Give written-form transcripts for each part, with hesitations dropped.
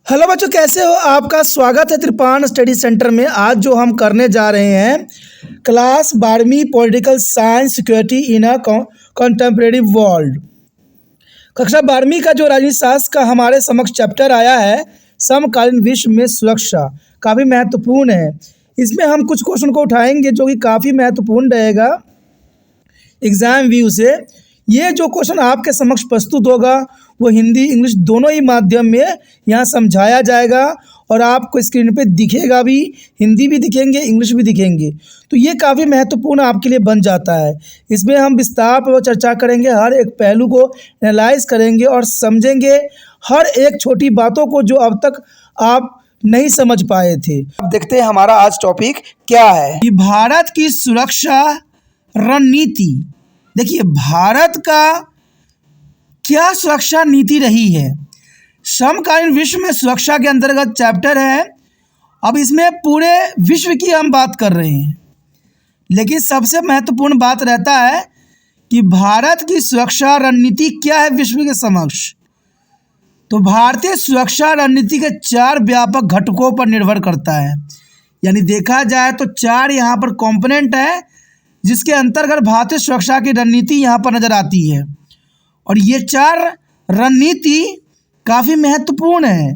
Hello बच्चों, कैसे हो? आपका स्वागत है त्रिपान स्टडी सेंटर में। आज जो हम करने जा रहे हैं क्लास 12वीं political science security in a contemporary world. कक्षा 12वीं का जो राजनीति शास्त्र का हमारे समक्ष चैप्टर आया है समकालीन विश्व में सुरक्षा, काफ़ी महत्वपूर्ण है। इसमें हम कुछ क्वेश्चन को उठाएंगे जो कि काफ़ी महत्वपूर्ण रहेगा एग्ज़ाम व्यू से। ये जो क्वेश्चन आपके समक्ष प्रस्तुत होगा वो हिंदी इंग्लिश दोनों ही माध्यम में यहाँ समझाया जाएगा और आपको स्क्रीन पे दिखेगा भी, हिंदी भी दिखेंगे इंग्लिश भी दिखेंगे। तो ये काफ़ी महत्वपूर्ण आपके लिए बन जाता है। इसमें हम विस्तार पर चर्चा करेंगे, हर एक पहलू को एनालाइज करेंगे और समझेंगे हर एक छोटी बातों को जो अब तक आप नहीं समझ पाए थे। अब देखते हैं हमारा आज टॉपिक क्या है कि भारत की सुरक्षा रणनीति। देखिए, भारत का क्या सुरक्षा नीति रही है। समकालीन विश्व में सुरक्षा के अंतर्गत चैप्टर है। अब इसमें पूरे विश्व की हम बात कर रहे हैं, लेकिन सबसे महत्वपूर्ण बात रहता है कि भारत की सुरक्षा रणनीति क्या है विश्व के समक्ष। तो भारतीय सुरक्षा रणनीति के 4 व्यापक घटकों पर निर्भर करता है। यानी देखा जाए तो 4 यहाँ पर कंपोनेंट है जिसके अंतर्गत भारतीय सुरक्षा की रणनीति यहाँ पर नज़र आती है। और ये 4 रणनीति काफ़ी महत्वपूर्ण है।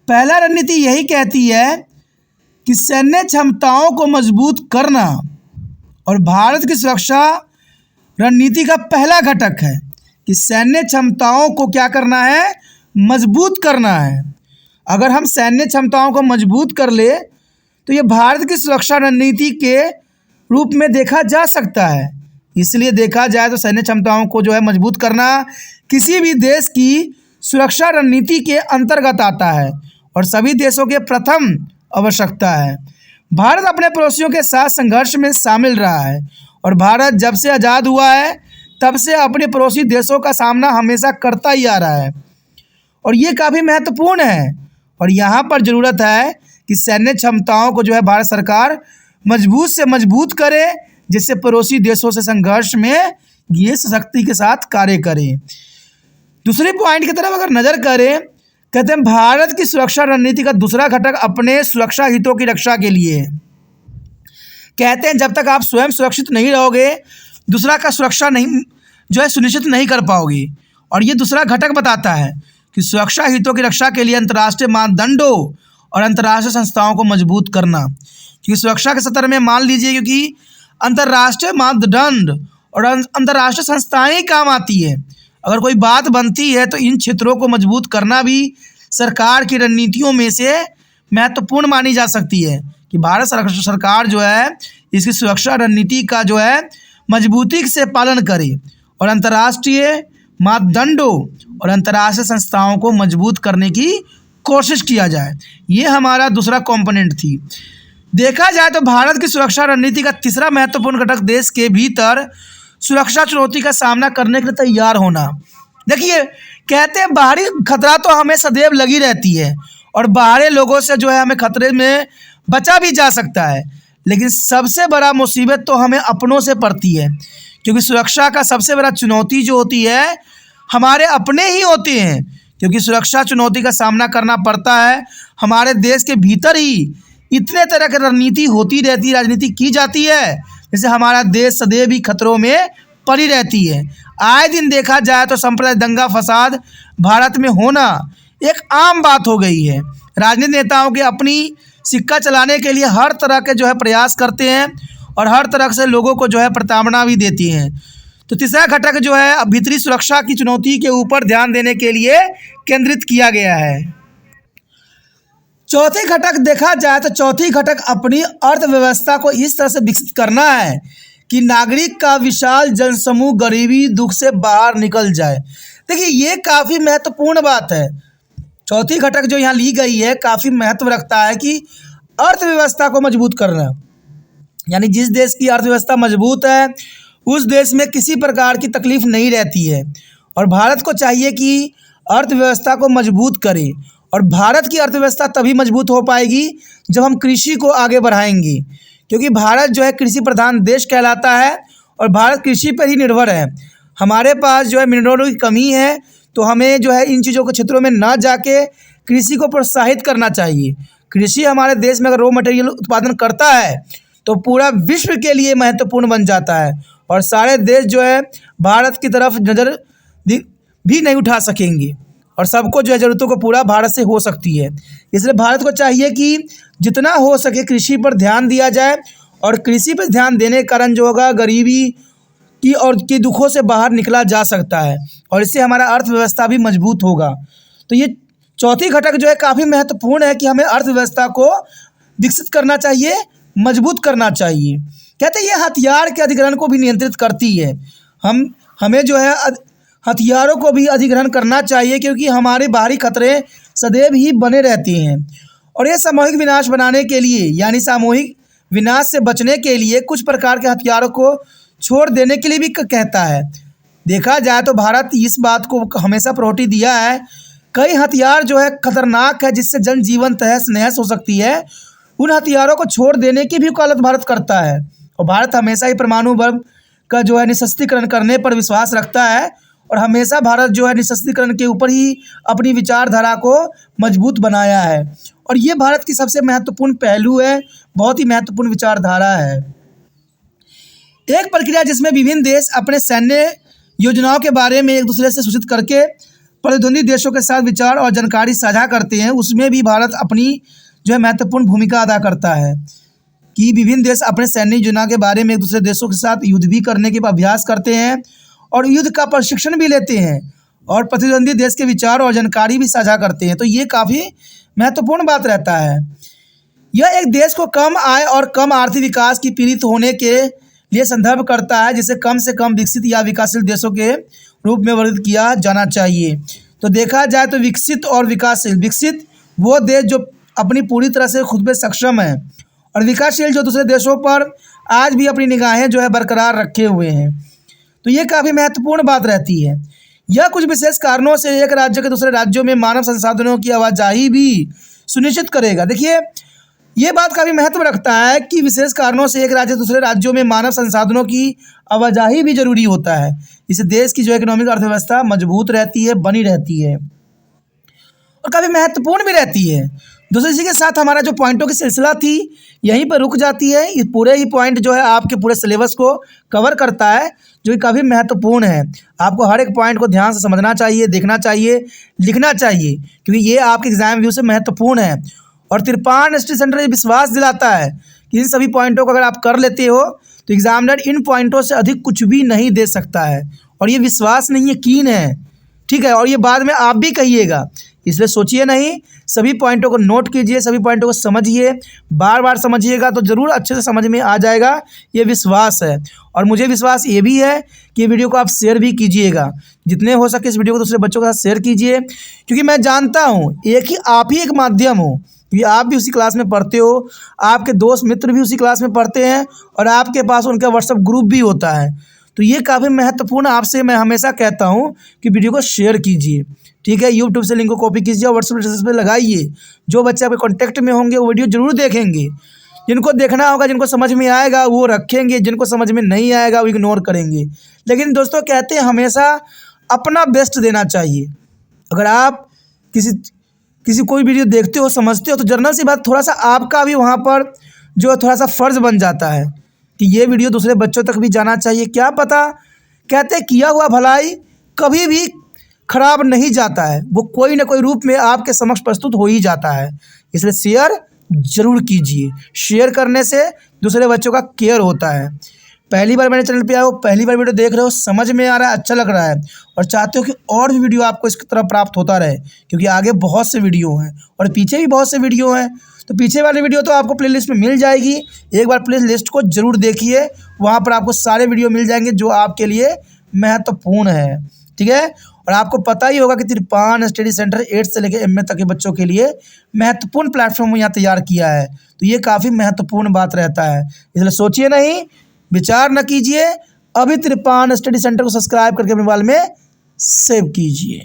पहला रणनीति यही कहती है कि सैन्य क्षमताओं को मजबूत करना, और भारत की सुरक्षा रणनीति का पहला घटक है कि सैन्य क्षमताओं को क्या करना है, मजबूत करना है। अगर हम सैन्य क्षमताओं को मजबूत कर ले तो ये भारत की सुरक्षा रणनीति के रूप में देखा जा सकता है। इसलिए देखा जाए तो सैन्य क्षमताओं को जो है मजबूत करना किसी भी देश की सुरक्षा रणनीति के अंतर्गत आता है और सभी देशों के प्रथम आवश्यकता है। भारत अपने पड़ोसियों के साथ संघर्ष में शामिल रहा है और भारत जब से आज़ाद हुआ है तब से अपने पड़ोसी देशों का सामना हमेशा करता ही आ रहा है और ये काफ़ी महत्वपूर्ण है। और यहाँ पर ज़रूरत है कि सैन्य क्षमताओं को जो है भारत सरकार मजबूत से मजबूत करे, जिससे पड़ोसी देशों से संघर्ष में ये सशक्ति के साथ कार्य करें। दूसरे पॉइंट की तरफ अगर नज़र करें, कहते हैं भारत की सुरक्षा रणनीति का दूसरा घटक अपने सुरक्षा हितों की रक्षा के लिए है। कहते हैं जब तक आप स्वयं सुरक्षित नहीं रहोगे दूसरा का सुरक्षा नहीं जो है सुनिश्चित नहीं कर पाओगे। और ये दूसरा घटक बताता है कि सुरक्षा हितों की रक्षा के लिए अंतर्राष्ट्रीय मानदंडों और अंतर्राष्ट्रीय संस्थाओं को मजबूत करना। क्योंकि सुरक्षा के सत्र में मान लीजिए क्योंकि अंतर्राष्ट्रीय मानदंड और अंतर्राष्ट्रीय संस्थाएं काम आती है। अगर कोई बात बनती है तो इन क्षेत्रों को मजबूत करना भी सरकार की रणनीतियों में से महत्वपूर्ण मानी जा सकती है कि भारत सरकार जो है इसकी सुरक्षा रणनीति का जो है मजबूती से पालन करे और अंतर्राष्ट्रीय मानदंडों और अंतर्राष्ट्रीय संस्थाओं को मजबूत करने की कोशिश किया जाए। ये हमारा दूसरा कंपोनेंट थी। देखा जाए तो भारत की सुरक्षा रणनीति का तीसरा महत्वपूर्ण घटक देश के भीतर सुरक्षा चुनौती का सामना करने के लिए तैयार होना। देखिए, कहते हैं बाहरी खतरा तो हमें सदैव लगी रहती है और बाहरी लोगों से जो है हमें खतरे में बचा भी जा सकता है, लेकिन सबसे बड़ा मुसीबत तो हमें अपनों से पड़ती है। क्योंकि सुरक्षा का सबसे बड़ा चुनौती जो होती है हमारे अपने ही होते हैं, क्योंकि सुरक्षा चुनौती का सामना करना पड़ता है हमारे देश के भीतर ही। इतने तरह की रणनीति होती रहती है, राजनीति की जाती है, जैसे हमारा देश सदैव ही खतरों में पड़ी रहती है। आए दिन देखा जाए तो सांप्रदायिक दंगा फसाद भारत में होना एक आम बात हो गई है। राजनीतिक नेताओं के अपनी सिक्का चलाने के लिए हर तरह के जो है प्रयास करते हैं और हर तरह से लोगों को जो है प्रताड़ना भी देती हैं। तो तीसरा घटक जो है भीतरी सुरक्षा की चुनौती के ऊपर ध्यान देने के लिए केंद्रित किया गया है। चौथी घटक देखा जाए तो चौथी घटक अपनी अर्थव्यवस्था को इस तरह से विकसित करना है कि नागरिक का विशाल जनसमूह गरीबी दुख से बाहर निकल जाए। देखिए, ये काफ़ी महत्वपूर्ण बात है। चौथी घटक जो यहाँ ली गई है काफ़ी महत्व रखता है कि अर्थव्यवस्था को मजबूत करना। यानी जिस देश की अर्थव्यवस्था मजबूत है उस देश में किसी प्रकार की तकलीफ नहीं रहती है और भारत को चाहिए कि अर्थव्यवस्था को मजबूत करे। और भारत की अर्थव्यवस्था तभी मजबूत हो पाएगी जब हम कृषि को आगे बढ़ाएंगे, क्योंकि भारत जो है कृषि प्रधान देश कहलाता है और भारत कृषि पर ही निर्भर है। हमारे पास जो है मिनरलों की कमी है तो हमें जो है इन चीज़ों के क्षेत्रों में ना जाके कृषि को प्रोत्साहित करना चाहिए। कृषि हमारे देश में अगर रॉ मटेरियल उत्पादन करता है तो पूरा विश्व के लिए महत्वपूर्ण बन जाता है और सारे देश जो है भारत की तरफ नज़र भी नहीं उठा सकेंगे और सबको जो है ज़रूरतों को पूरा भारत से हो सकती है। इसलिए भारत को चाहिए कि जितना हो सके कृषि पर ध्यान दिया जाए और कृषि पर ध्यान देने के कारण जो होगा गरीबी की और के दुखों से बाहर निकला जा सकता है और इससे हमारा अर्थव्यवस्था भी मजबूत होगा। तो ये चौथी घटक जो है काफ़ी महत्वपूर्ण है कि हमें अर्थव्यवस्था को विकसित करना चाहिए, मजबूत करना चाहिए। कहते हैं ये हथियार के अधिग्रहण को भी नियंत्रित करती है। हमें जो है हथियारों को भी अधिग्रहण करना चाहिए क्योंकि हमारे बाहरी खतरे सदैव ही बने रहते हैं और ये सामूहिक विनाश बनाने के लिए यानी सामूहिक विनाश से बचने के लिए कुछ प्रकार के हथियारों को छोड़ देने के लिए भी कहता है। देखा जाए तो भारत इस बात को हमेशा प्रायोरिटी दिया है। कई हथियार जो है खतरनाक है जिससे जनजीवन तहस नहस हो सकती है, उन हथियारों को छोड़ देने की भी वकालत भारत करता है और भारत हमेशा ही परमाणु बम का जो है निःशस्त्रीकरण करने पर विश्वास रखता है और हमेशा भारत जो है निःशस्त्रीकरण के ऊपर ही अपनी विचारधारा को मजबूत बनाया है और ये भारत की सबसे महत्वपूर्ण पहलू है, बहुत ही महत्वपूर्ण विचारधारा है। एक प्रक्रिया जिसमें विभिन्न देश अपने सैन्य योजनाओं के बारे में एक दूसरे से सूचित करके प्रतिद्वंदी देशों के साथ विचार और जानकारी साझा करते हैं, उसमें भी भारत अपनी जो है महत्वपूर्ण भूमिका अदा करता है कि विभिन्न देश अपने सैन्य योजना के बारे में एक दूसरे देशों के साथ युद्ध भी करने के अभ्यास करते हैं और युद्ध का प्रशिक्षण भी लेते हैं और प्रतिद्वंदी देश के विचार और जानकारी भी साझा करते हैं। तो ये काफ़ी महत्वपूर्ण बात रहता है। यह एक देश को कम आय और कम आर्थिक विकास की पीड़ित होने के लिए संदर्भ करता है जिसे कम से कम विकसित या विकासशील देशों के रूप में वर्णित किया जाना चाहिए। तो देखा जाए तो विकसित और विकासशील, विकसित वो देश जो अपनी पूरी तरह से खुद पे सक्षम है और विकासशील जो दूसरे देशों पर आज भी अपनी निगाहें जो है बरकरार रखे हुए हैं। तो ये काफ़ी महत्वपूर्ण बात रहती है। यह कुछ विशेष कारणों से एक राज्य के दूसरे राज्यों में मानव संसाधनों की आवाजाही भी सुनिश्चित करेगा। देखिए ये बात काफ़ी महत्व रखता है कि विशेष कारणों से एक राज्य दूसरे राज्यों में मानव संसाधनों की आवाजाही भी जरूरी होता है। इससे देश की जो इकोनॉमिक अर्थव्यवस्था मजबूत रहती है, बनी रहती है और काफ़ी महत्वपूर्ण भी रहती है। दोस्तों इसी के साथ हमारा जो पॉइंटों की सिलसिला थी यहीं पर रुक जाती है। इस पूरे ही पॉइंट जो है आपके पूरे सिलेबस को कवर करता है जो कि काफ़ी महत्वपूर्ण है। आपको हर एक पॉइंट को ध्यान से समझना चाहिए, देखना चाहिए, लिखना चाहिए क्योंकि ये आपके एग्जाम व्यू से महत्वपूर्ण है और त्रिपान स्टडी सेंटर ये विश्वास दिलाता है कि इन सभी पॉइंटों को अगर आप कर लेते हो तो एग्जामिनर इन पॉइंटों से अधिक कुछ भी नहीं दे सकता है और ये विश्वास नहीं, यकीन है, ठीक है। और ये बाद में आप भी कहिएगा, इसलिए सोचिए नहीं, सभी पॉइंटों को नोट कीजिए, सभी पॉइंटों को समझिए, बार बार समझिएगा तो ज़रूर अच्छे से समझ में आ जाएगा, ये विश्वास है। और मुझे विश्वास ये भी है कि ये वीडियो को आप शेयर भी कीजिएगा, जितने हो सके इस वीडियो को दूसरे बच्चों के साथ शेयर कीजिए क्योंकि मैं जानता हूँ आप ही एक माध्यम हो क्योंकि आप भी उसी क्लास में पढ़ते हो, आपके दोस्त मित्र भी उसी क्लास में पढ़ते हैं और आपके पास उनका व्हाट्सएप ग्रुप भी होता है। तो ये काफ़ी महत्वपूर्ण, आपसे मैं हमेशा कहता हूँ कि वीडियो को शेयर कीजिए, ठीक है। यूट्यूब से लिंक को कॉपी कीजिए और व्हाट्सएप स्टेटस पे लगाइए। जो बच्चे आपके कॉन्टैक्ट में होंगे वो वीडियो जरूर देखेंगे। जिनको देखना होगा, जिनको समझ में आएगा वो रखेंगे, जिनको समझ में नहीं आएगा वो इग्नोर करेंगे। लेकिन दोस्तों कहते हैं हमेशा अपना बेस्ट देना चाहिए। अगर आप किसी कोई वीडियो देखते हो, समझते हो तो जनरल सी बात थोड़ा सा आपका भी वहाँ पर जो थोड़ा सा फ़र्ज़ बन जाता है कि ये वीडियो दूसरे बच्चों तक भी जाना चाहिए। क्या पता, कहते किया हुआ भलाई कभी भी खराब नहीं जाता है, वो कोई ना कोई रूप में आपके समक्ष प्रस्तुत हो ही जाता है। इसलिए शेयर ज़रूर कीजिए, शेयर करने से दूसरे बच्चों का केयर होता है। पहली बार मेरे चैनल पे आए हो, पहली बार वीडियो देख रहे हो, समझ में आ रहा है, अच्छा लग रहा है और चाहते हो कि और भी वीडियो आपको इस तरह प्राप्त होता रहे क्योंकि आगे बहुत से वीडियो हैं और पीछे भी बहुत से वीडियो हैं। तो पीछे वाली वीडियो तो आपको प्लेलिस्ट में मिल जाएगी, एक बार प्लेलिस्ट को ज़रूर देखिए, वहाँ पर आपको सारे वीडियो मिल जाएंगे जो आपके लिए महत्वपूर्ण है, ठीक है। और आपको पता ही होगा कि त्रिपान स्टडी सेंटर 8 से लेकर MA तक के बच्चों के लिए महत्वपूर्ण प्लेटफॉर्म यहाँ तैयार किया है। तो ये काफ़ी महत्वपूर्ण बात रहता है, इसलिए सोचिए नहीं, विचार न कीजिए, अभी त्रिपान स्टडी सेंटर को सब्सक्राइब करके अपने मोबाइल में सेव कीजिए।